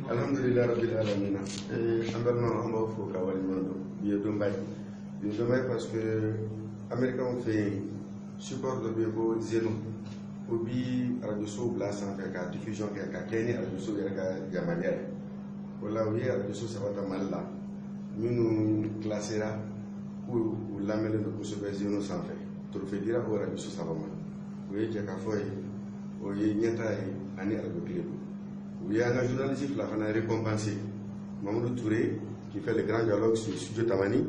Alhamdulillah Rabbil Alamin. On va au Kawalimondo. Il est parce que les Américains ont fait support de Bebo Zeno. Obi Radio Sou Blast en fait la diffusion qui a gagné Radio Sou il y a manière. Voilà oui Radio Sou ça va être mal là. Nous classera ou l'amène de poursuivre Zeno sans fait. Trophée dira au Radio Sou ça va mal. Oui j'ai qu'à faire. Oui nyata ani Radio Club. Oui, il y a un journaliste qui l'a récompensé, Mamadou Touré, qui fait le grand dialogue sur Studio Tamani.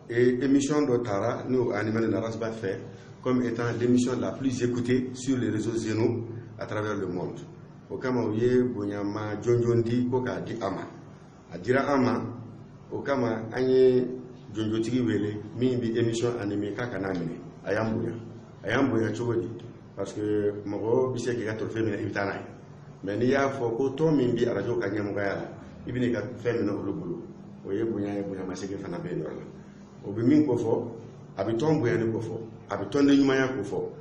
Et l'émission d'Otara, nous, Animal de Narasba, fait comme étant l'émission la plus écoutée sur les réseaux Zeno à travers le monde. Au Kamaouye, Bonyama, Djonjondi, Koka, Di Ama. A Dira Ama, au Kama, Anye, Djonjotigi Wele, Mimbi, émission animée, Kakanamine, Ayambuya. Ayambuya, Chobodi. Parce que Moro, Bissé, qui a trouvé une Itanai. Mais il y a fort que Mimbi à la radio Kanyamugaya, il vient de faire le boulot. Vous voyez, vous avez massé que Fana Benola. Au Biming Kofo, habitant Bouyan Kofo, habitant de Yumaya Kofo,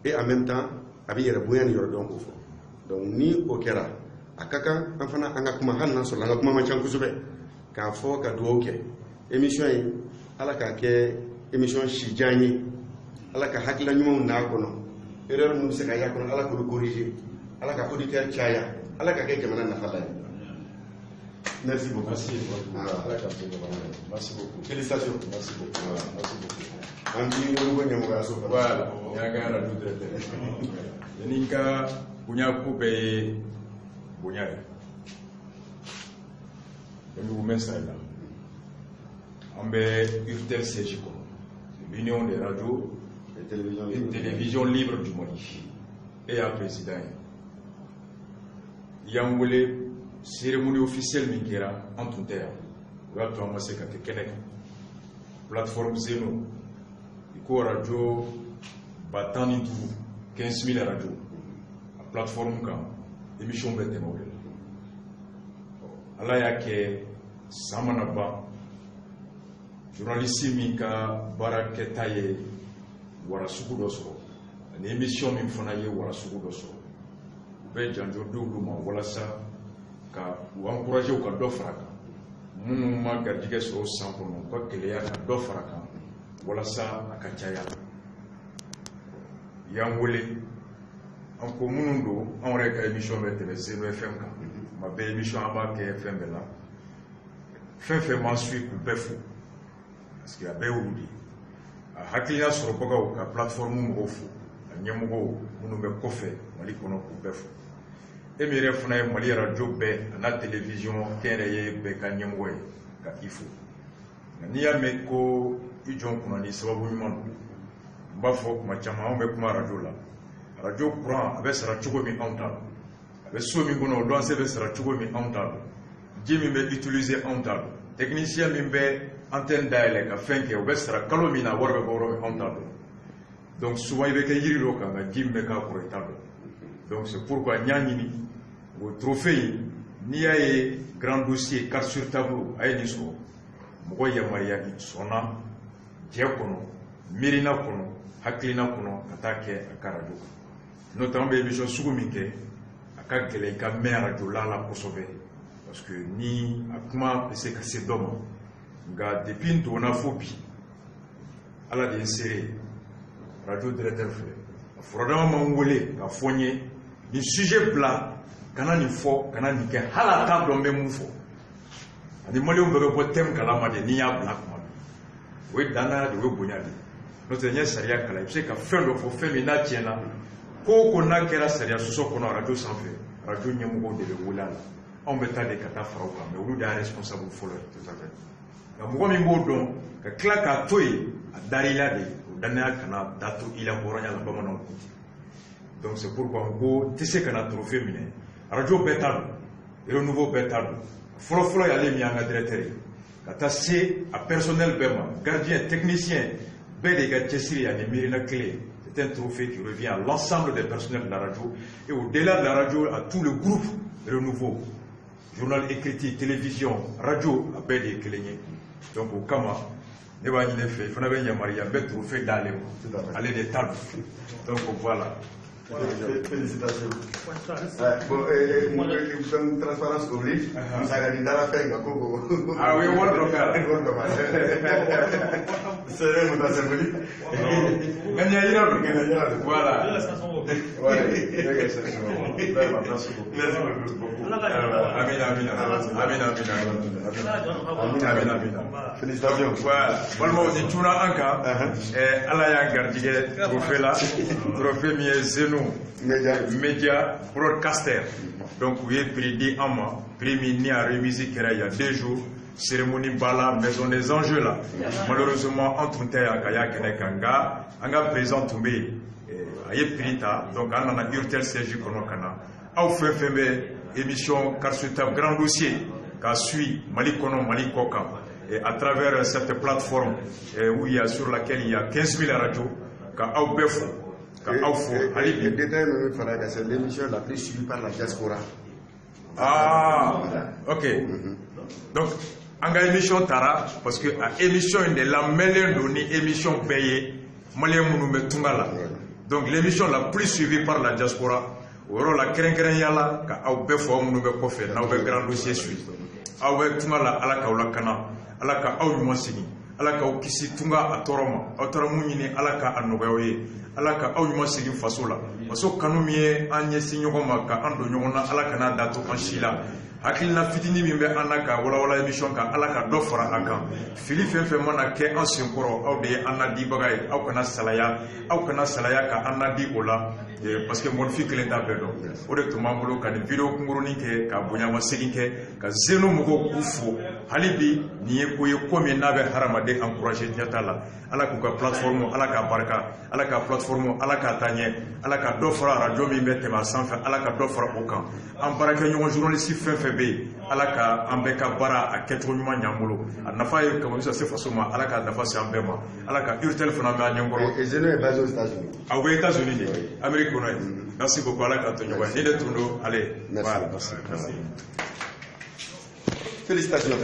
et en même temps, habiller Bouyan Yordon Kofo. Donc, ni au Kera, à Kaka, enfin, Angakumahan, sur l'Angakuman Chankusube, qu'un fort Kadouoke, émission à la Kake, émission Shijani, à la Kahakilanium Nakono, erreur Moussakayakon, à la corriger. Allah ka auditeur Tchaya, Allah ka kay jamana na fala. Merci beaucoup. Merci beaucoup. Félicitations. Merci beaucoup. Voilà. Yagara du traité. Yaninka punya coupe bunya. Nous mettons là. Ambe URTEL Sejiko. L'Union des radios et télévision libre du Mali. Et un président. Il y a une cérémonie officielle qui est en tout terre. Il y a une plateforme Zeno. Il y a une radio battant 15 000 radios. La plateforme est émission de témoin. Il y a que Samanaba, journaliste Mika Baraketaye, Warasuku Dosso. Une émission qui est Warasuku Dosso. Be janjo dulu ma wala sa ka encourager ka do fraka munu ma gardige so sampo no ko keleya ka do fraka wala sa aka chaya yang wole en ko munu do on reka émission be tele Zeno FM ka ma be émission aba ke FM la fe ma suite ku befu parce que ya be wudi hakina so ko ka plateforme mo fu nyemugo munu be kofe mali kono ku befu emire funa mali radio be na télévision kéré be ka nyemugo ka ifu ni ya me ko ijon kuna ni sababu nyuma mbafo kuma chama on be kuma radio la radio courant abe sara chugo mi onta abe so mi gono do se be sara chugo mi onta jimi be utiliser onta technicien mi be antenne dial ka fenke obe sara kalomina warbe boro mi onta. Donc souvent il y a des gens qui ont été donc c'est pourquoi Nyangini, au trophée, il y a un grand dossier, carte sur tableau, à Enisco, Mogoya Maria Sona, Diakono, Mirina Kono, Haklina Kono, Katake, Akarado. Notamment les émissions Sougumike, Akakele, Kamera, Dolala, Kosobe, parce que ni Akuma, c'est que c'est d'homme. Depuis on a phobie, à la décérée. Radio directeur fait. Frodama mangolé, la fournier, le sujet plat, kana ni fo, kana ni ke, hala table on même fo. Ani mali on veut pas thème kalama de niya black man. Oui dana de we bonyadi. Notre dernier saria kala, c'est qu'à fin de fo fait mina tiena. Ko ko na kera saria so ko na radio sans fait. Radio nyemugo de le wulala. On beta de kata frauka, mais ou da responsable fo le tout à fait. La mo mi bodon, ka klaka toy a darila de donc c'est pourquoi on peut sais qu'on a trophée miné radio bétal et le nouveau bétal folo y aller mis en directeur quand c'est à personnel bema gardien technicien des gars tessiri à des mirina clé c'est un trophée qui revient à l'ensemble des personnels de la radio et au-delà de la radio à tout le groupe renouveau journal écrit télévision radio à des clés donc au Kama ne b'a fait, il faut que Maria mette au fait d'aller, aller des tables. Donc voilà. Félicitations. Bon, comme transparence oblige, vous avez dit dans la fin, ah oui, on va le faire. C'est un mot symbolique. Voilà. Merci beaucoup. Félicitations. Walma aussi tuna anka ala ya gardige trophée là trophée mi Zeno Media Broadcaster. Donc oui prix di ama prix mi a remise kera il y a 2 jours cérémonie bala maison des enjeux là. Malheureusement entre terre kaya kenekanga anga président tombé aye prita donc on a urtel Sergi Konokana au fait émission Karsuta grand dossier qu'a suit Mali Kono Mali Koka et à travers cette plateforme où il y a sur laquelle il y a 15 000 radios qu'a au befo qu'a au fo le détail me fera c'est l'émission la plus suivie par la diaspora. Ah ok donc anga émission tara parce que à émission de la mêlée doni émission payée malien munu metungala. Donc l'émission la plus suivie par la diaspora, la yala ka au befo munu be kofe na be grand dossier suite. Awe tungala alaka ulakana, alaka au nyumasini, alaka ukisi tunga atoroma, atoromu nyini alaka anogaoye, alaka au nyumasini fasola. Maso kanumie anye sinyogoma ka ando nyogona alaka na dato anshila. Hakil na fitini mimbe anaka wala émission ka alaka dofra akan fili fenfe mana ke ancien koro aw de anadi bagay aw kana salaya ka anadi ola parce que mon fi kelen da bedo o de to mambulo ka ni video kunguruni ke ka bonyama seginke ka zeno mugo kufu halibi ni ko ye ko mi nabe haramade encourager tiatala alaka ka plateforme alaka barka alaka plateforme alaka tanye alaka dofra radio mi mette ma sanfa alaka dofra okan en baraka nyon journaliste fenfe be alaka ambeka bara a ketro nyuma nyambulo nafa ye comme ça c'est façon alaka nafa c'est ambema alaka urtel fana ma nyangoro et Zeno est basé aux États-Unis. Ah aux États-Unis Amérique. Merci beaucoup alaka to nyoba ni de tundo allez merci. voilà merci. Félicitations.